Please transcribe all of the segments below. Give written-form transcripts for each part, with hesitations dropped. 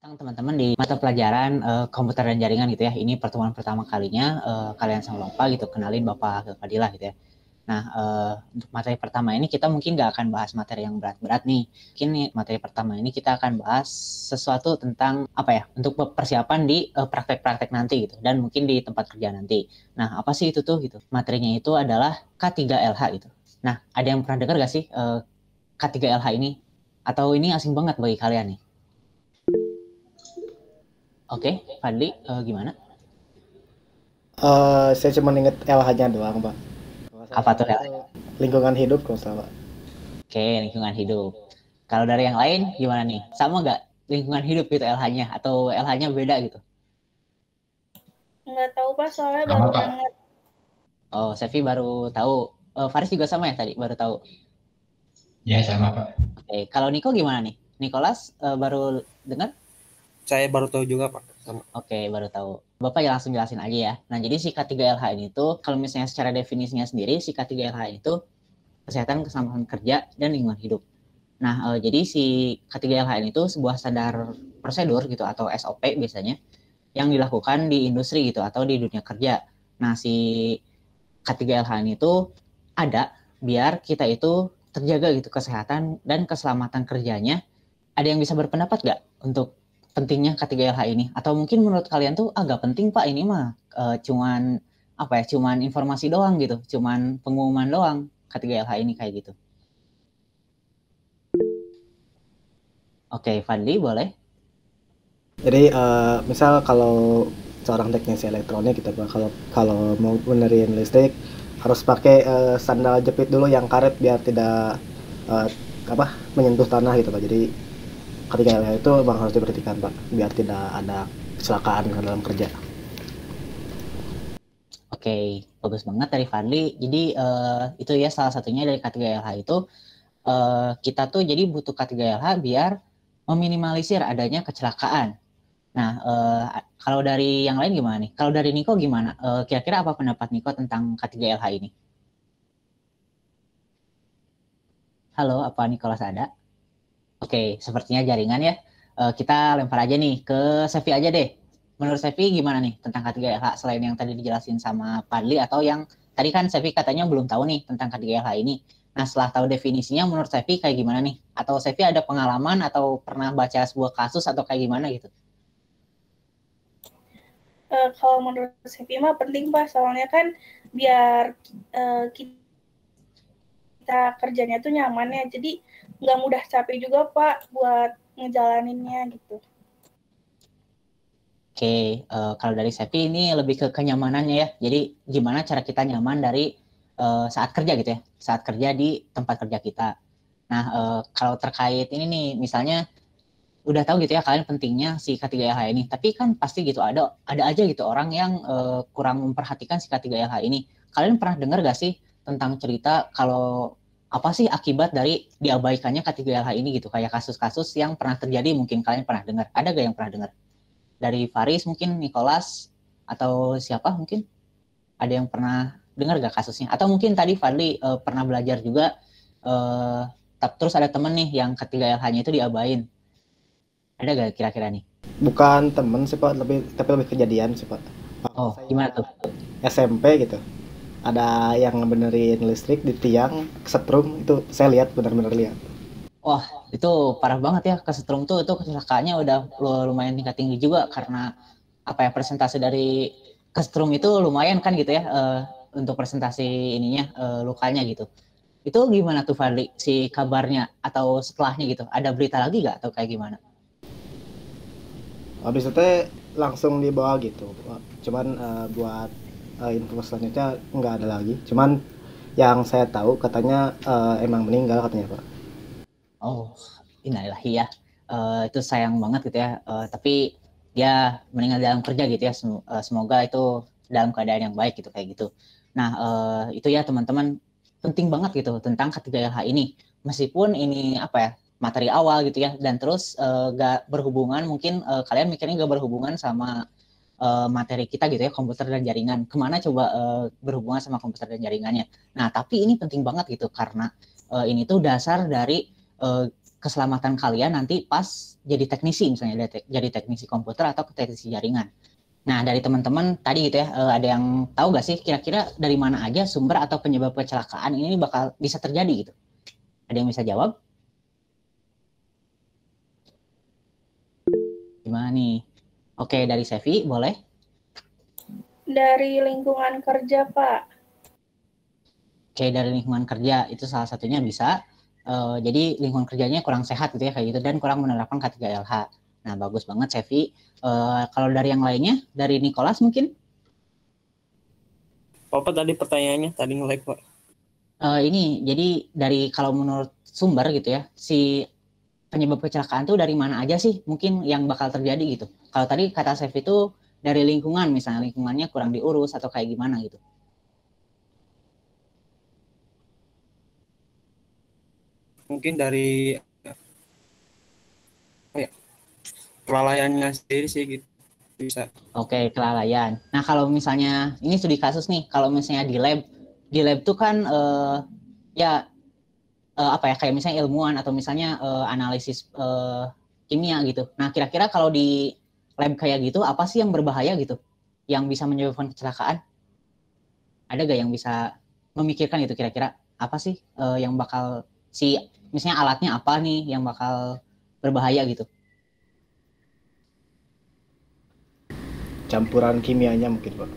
Datang teman-teman di mata pelajaran komputer dan jaringan gitu ya. Ini pertemuan pertama kalinya kalian sama Bapak gitu kenalin Bapak ke Fadilah gitu ya. Nah, untuk materi pertama ini kita mungkin nggak akan bahas materi yang berat-berat nih. Mungkin nih, materi pertama ini kita akan bahas sesuatu tentang apa ya, untuk persiapan di praktek-praktek nanti gitu, dan mungkin di tempat kerja nanti. Nah, apa sih itu tuh gitu? Materinya itu adalah K3LH gitu. Nah, ada yang pernah dengar gak sih K3LH ini? Atau ini asing banget bagi kalian nih? Oke, Fadli, gimana? Saya cuma inget LH-nya doang, Pak. Kalau saya Apa tuh tahu LH? itu lingkungan hidup kalau salah, Pak. Oke, lingkungan hidup. Kalau dari yang lain gimana nih? Sama nggak lingkungan hidup gitu LH-nya? Atau LH-nya beda gitu? Nggak tahu Pak, soalnya Sama baru Pak. dengar. Oh, Sevi baru tahu. Faris juga sama ya tadi, baru tahu. Ya sama Pak. Oke, kalau Niko gimana nih? Nicholas baru dengar? Saya baru tahu juga Pak. Sama. Oke, baru tahu. Bapak ya langsung jelasin aja ya. Nah, jadi si K3LH ini tuh, kalau misalnya secara definisinya sendiri, si K3LH itu kesehatan, keselamatan kerja, dan lingkungan hidup. Nah, jadi si K3LH ini tuh sebuah standar prosedur gitu atau SOP biasanya yang dilakukan di industri gitu atau di dunia kerja. Nah, si K3LH ini tuh ada biar kita itu terjaga gitu kesehatan dan keselamatan kerjanya. Ada yang bisa berpendapat nggak untuk pentingnya K3LH ini? Atau mungkin menurut kalian tuh agak penting Pak ini mah cuman apa ya? Cuman informasi doang gitu, cuman pengumuman doang K3LH ini kayak gitu. Oke, Fadli boleh? Jadi misal kalau seorang teknisi elektronik gitu, Pak, kalau mau benerin listrik harus pakai sandal jepit dulu yang karet biar tidak eh, apa menyentuh tanah gitu, Pak. Jadi ketika itu memang harus diperhatikan, Pak, biar tidak ada kecelakaan dalam kerja. Oke, bagus banget dari Fadli. Jadi itu ya salah satunya dari K3LH itu kita tuh jadi butuh K3LH biar meminimalisir adanya kecelakaan. Nah, kalau dari yang lain gimana nih? Kalau dari Niko gimana? Kira-kira apa pendapat Niko tentang K3LH ini? Halo, apa Nicholas ada? Oke, sepertinya jaringan ya. Kita lempar aja nih ke Sevi aja deh. Menurut Sevi gimana nih tentang K3LH selain yang tadi dijelasin sama Padli atau yang tadi kan Sevi katanya belum tahu nih tentang K3LH ini. Nah, setelah tahu definisinya menurut Sevi kayak gimana nih? Atau Sevi ada pengalaman atau pernah baca sebuah kasus atau kayak gimana gitu? Kalau menurut saya mah penting Pak, soalnya kan biar kita kerjanya tuh nyaman ya, jadi nggak mudah capek juga Pak buat ngejalaninnya gitu. Oke, kalau dari Sevi ini lebih ke kenyamanannya ya. Jadi gimana cara kita nyaman dari saat kerja gitu ya, saat kerja di tempat kerja kita. Nah, kalau terkait ini nih, misalnya udah tahu gitu ya kalian pentingnya si K3LH ini, tapi kan pasti gitu ada aja gitu orang yang kurang memperhatikan si K3LH ini. Kalian pernah dengar gak sih tentang cerita kalau apa sih akibat dari diabaikannya K3LH ini gitu, kayak kasus-kasus yang pernah terjadi mungkin kalian pernah dengar. Ada gak yang pernah dengar? Dari Faris mungkin, Nicholas, atau siapa mungkin? Ada yang pernah dengar gak kasusnya? Atau mungkin tadi Fadli pernah belajar juga, terus ada temen nih yang K3LH-nya itu diabain. Ada gak kira-kira nih? Bukan temen sih, Pak, tapi lebih kejadian sih, Pak. Oh, gimana tuh? SMP gitu. Ada yang benerin listrik di tiang kesetrum, itu saya lihat, benar-benar lihat. Wah, itu parah banget ya, kesetrum tuh, itu kecelakaannya udah lumayan tingkat tinggi juga karena apa ya, persentase dari kesetrum itu lumayan kan gitu ya, untuk presentasi ininya, lukanya gitu. Itu gimana tuh Fadli, si kabarnya atau setelahnya gitu? Ada berita lagi gak atau kayak gimana? Habis itu langsung dibawa gitu, Pak. Cuman buat info selanjutnya nggak ada lagi. Cuman yang saya tahu katanya emang meninggal katanya, Pak. Oh, innalillahi ya. Itu sayang banget gitu ya. Tapi dia meninggal dalam kerja gitu ya. Semoga itu dalam keadaan yang baik gitu kayak gitu. Nah, itu ya teman-teman penting banget gitu tentang K3LH ini. Meskipun ini apa ya, materi awal gitu ya, dan terus gak berhubungan, mungkin kalian mikirnya gak berhubungan sama materi kita gitu ya, komputer dan jaringan. Kemana coba berhubungan sama komputer dan jaringannya. Nah, tapi ini penting banget gitu karena ini tuh dasar dari keselamatan kalian nanti pas jadi teknisi, misalnya jadi teknisi komputer atau teknisi jaringan. Nah, dari teman-teman tadi gitu ya, ada yang tahu nggak sih kira-kira dari mana aja sumber atau penyebab kecelakaan ini bakal bisa terjadi gitu? Ada yang bisa jawab? Gimana nih? Oke, dari Sevi, boleh? Dari lingkungan kerja, Pak. Oke, dari lingkungan kerja, itu salah satunya bisa. Jadi lingkungan kerjanya kurang sehat gitu ya, kayak gitu, dan kurang menerapkan K3LH. Nah, bagus banget, Sevi. Kalau dari yang lainnya, dari Nicholas mungkin? Apa tadi pertanyaannya? Tadi nge-lag, Pak. Ini, jadi dari kalau menurut sumber gitu ya, si penyebab kecelakaan tuh dari mana aja sih mungkin yang bakal terjadi gitu. Kalau tadi kata Chef itu dari lingkungan, misalnya lingkungannya kurang diurus atau kayak gimana gitu. Mungkin dari kelalaiannya sendiri sih gitu. Bisa. Oke, kelalaian. Nah, kalau misalnya ini studi kasus nih, kalau misalnya di lab tuh kan ya apa ya, kayak misalnya ilmuwan atau misalnya analisis kimia gitu. Nah, kira-kira kalau di lab kayak gitu apa sih yang berbahaya gitu, yang bisa menyebabkan kecelakaan? Ada gak yang bisa memikirkan itu kira-kira apa sih yang bakal misalnya alatnya apa nih yang bakal berbahaya gitu? Campuran kimianya mungkin, Pak.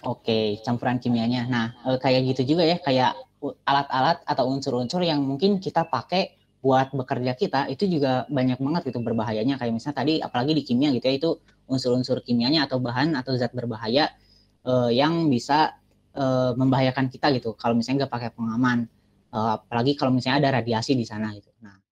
Oke, campuran kimianya. Nah, kayak gitu juga ya, kayak alat-alat atau unsur-unsur yang mungkin kita pakai buat bekerja kita itu juga banyak banget gitu berbahayanya. Kayak misalnya tadi, apalagi di kimia gitu ya, itu unsur-unsur kimianya atau bahan atau zat berbahaya yang bisa membahayakan kita gitu. Kalau misalnya nggak pakai pengaman, apalagi kalau misalnya ada radiasi di sana gitu. Nah,